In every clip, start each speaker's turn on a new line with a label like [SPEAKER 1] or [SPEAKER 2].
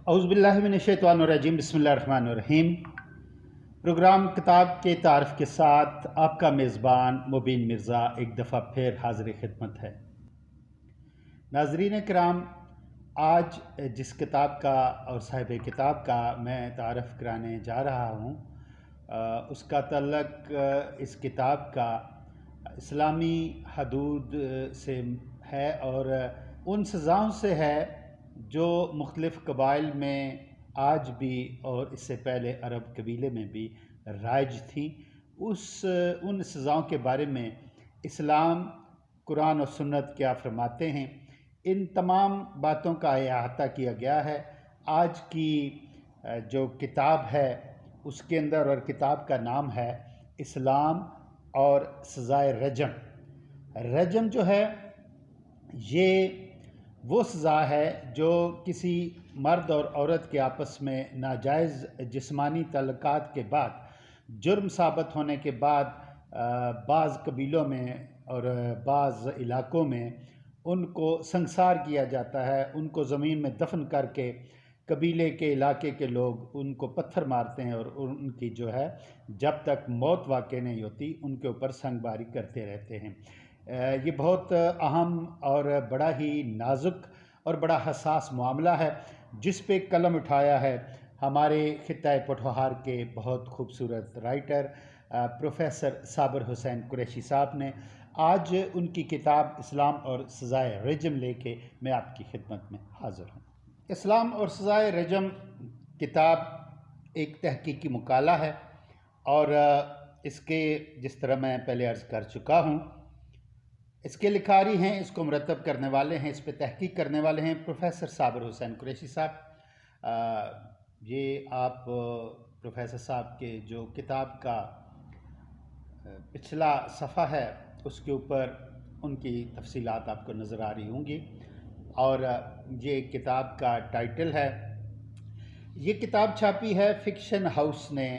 [SPEAKER 1] औज़ुबिल्लाहि मिनश्शैतानिर्रजीम बिस्मिल्लाहिर्रहमानिर्रहीम। प्रोग्राम किताब के तारफ़ के साथ आपका मेज़बान मुबीन मिर्ज़ा एक दफ़ा फिर हाज़िर खिदमत है। नाज़रीन किराम, आज जिस किताब का और साहिब किताब का मैं तारफ़ कराने जा रहा हूँ उसका तल्लुक़ इस किताब का इस्लामी हदूद से है और उन सज़ाओं से है जो मुख्तलिफ़ क़बाइल में आज भी और इससे पहले अरब कबीले में भी राइज थी। उन सज़ाओं के बारे में इस्लाम, कुरान और सुन्नत क्या फरमाते हैं, इन तमाम बातों का अहाता किया गया है। आज की जो किताब है उसके अंदर, और किताब का नाम है इस्लाम और सज़ाए रजम। रजम जो है ये वो सज़ा है जो किसी मर्द और औरत के आपस में नाजायज़ जिस्मानी तल्लुकात के बाद, जुर्म साबित होने के बाद बाज़ कबीलों में और बाज़ इलाक़ों में उनको संसार किया जाता है। उनको ज़मीन में दफन करके कबीले के इलाके के लोग उनको पत्थर मारते हैं और उनकी जो है जब तक मौत वाक़ई नहीं होती उनके ऊपर संगबारी करते रहते हैं। ये बहुत अहम और बड़ा ही नाजुक और बड़ा हसास मामला है जिस पे कलम उठाया है हमारे खित्ता पठोहार के बहुत खूबसूरत राइटर प्रोफेसर साबिर हुसैन कुरैशी साहब ने। आज उनकी किताब इस्लाम और सज़ाए रजम लेके मैं आपकी खिदमत में हाज़िर हूँ। इस्लाम और सज़ाए रजम किताब एक तहकीकी मुकाला है और इसके, जिस तरह मैं पहले अर्ज़ कर चुका हूँ, इसके लिखारी हैं, इसको मुरतब करने वाले हैं, इस पर तहकीक करने वाले हैं प्रोफेसर साबिर हुसैन कुरैशी साहब। ये आप प्रोफेसर साहब के जो किताब का पिछला सफ़ा है उसके ऊपर उनकी तफसीलात आपको नज़र आ रही होंगी और ये किताब का टाइटल है। ये किताब छापी है फ़िक्शन हाउस ने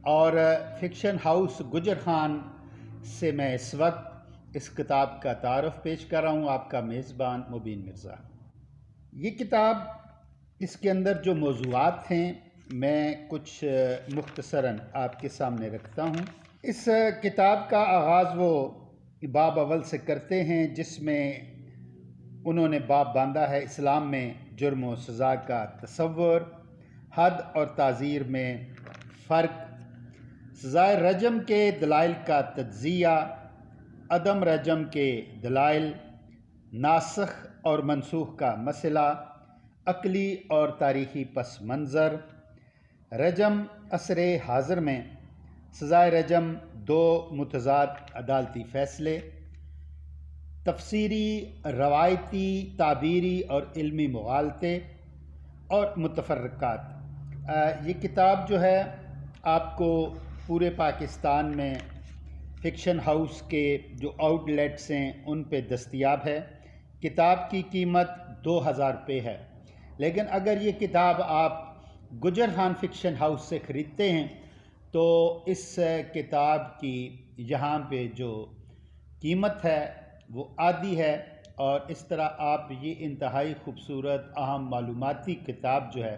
[SPEAKER 1] और फ़िक्शन हाउस गुजर खान से मैं इस वक्त इस किताब का तारुफ़ पेश कर रहा हूँ, आपका मेज़बान मुबीन मिर्ज़ा। ये किताब, इसके अंदर जो मौज़ूआत हैं मैं कुछ मुख्तसरन आपके सामने रखता हूँ। इस किताब का आगाज़ वो बाब अव्वल से करते हैं जिसमें उन्होंने बाब बांधा है इस्लाम में जुर्म व सज़ा का तसव्वुर, हद और ताज़ीर में फ़र्क, सज़ाए रजम के दलाइल का तज्ज़िया, अदम रजम के दलाइल, नासख़ और मनसूख़ का मसला, अक़ली और तारीख़ी पस मंज़र, रजम असरे हाज़िर में, सज़ाए रजम दो मुतज़ाद अदालती फ़ैसले, तफ़सीरी, रवायती, ताबीरी और इल्मी मुग़ालते और मुतफ़र्रिक़ात। ये किताब जो है आपको पूरे पाकिस्तान में फ़िक्शन हाउस के जो आउटलेट्स हैं उन पे दस्तयाब है। किताब की कीमत 2000 रुपये है, लेकिन अगर ये किताब आप गुजर खान फ़िक्शन हाउस से ख़रीदते हैं तो इस किताब की यहाँ पे जो कीमत है वो आधी है और इस तरह आप ये इंतहाई खूबसूरत अहम मालूमाती किताब जो है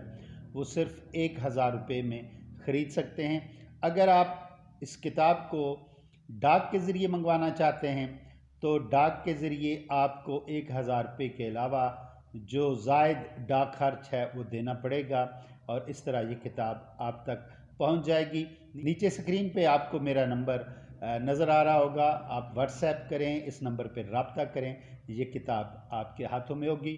[SPEAKER 1] वो सिर्फ़ 1000 रुपये में ख़रीद सकते हैं। अगर आप इस किताब को डाक के ज़रिए मंगवाना चाहते हैं तो डाक के ज़रिए आपको 1000 रुपये के अलावा जो ज़ायद डाक खर्च है वो देना पड़ेगा और इस तरह ये किताब आप तक पहुंच जाएगी। नीचे स्क्रीन पे आपको मेरा नंबर नज़र आ रहा होगा, आप व्हाट्सएप करें, इस नंबर पर रब्ता करें, ये किताब आपके हाथों में होगी।